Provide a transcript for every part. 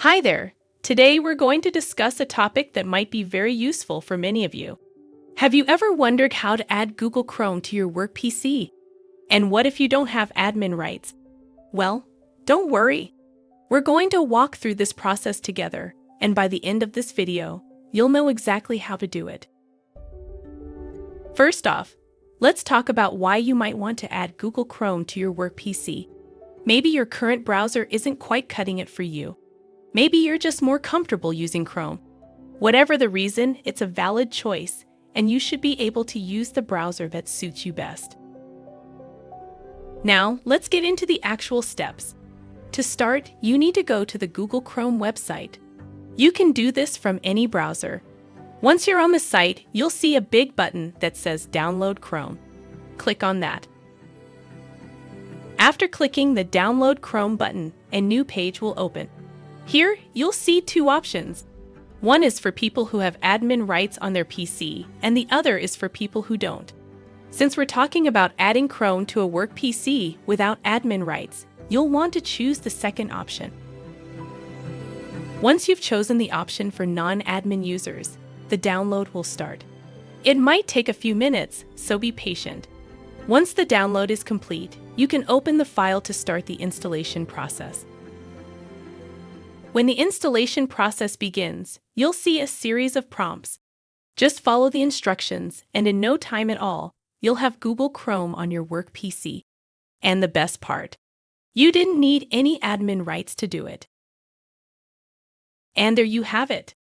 Hi there! Today we're going to discuss a topic that might be very useful for many of you. Have you ever wondered how to add Google Chrome to your work PC? And what if you don't have admin rights? Well, don't worry. We're going to walk through this process together, and by the end of this video, you'll know exactly how to do it. First off, let's talk about why you might want to add Google Chrome to your work PC. Maybe your current browser isn't quite cutting it for you. Maybe you're just more comfortable using Chrome. Whatever the reason, it's a valid choice, and you should be able to use the browser that suits you best. Now, let's get into the actual steps. To start, you need to go to the Google Chrome website. You can do this from any browser. Once you're on the site, you'll see a big button that says Download Chrome. Click on that. After clicking the Download Chrome button, a new page will open. Here, you'll see two options. One is for people who have admin rights on their PC, and the other is for people who don't. Since we're talking about adding Chrome to a work PC without admin rights, you'll want to choose the second option. Once you've chosen the option for non-admin users, the download will start. It might take a few minutes, so be patient. Once the download is complete, you can open the file to start the installation process. When the installation process begins, you'll see a series of prompts. Just follow the instructions, and in no time at all, you'll have Google Chrome on your work PC. And the best part, you didn't need any admin rights to do it. And there you have it.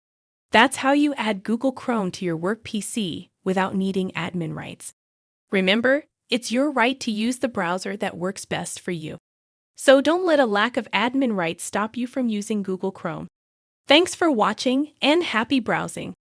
That's how you add Google Chrome to your work PC without needing admin rights. Remember, it's your right to use the browser that works best for you. So don't let a lack of admin rights stop you from using Google Chrome. Thanks for watching and happy browsing!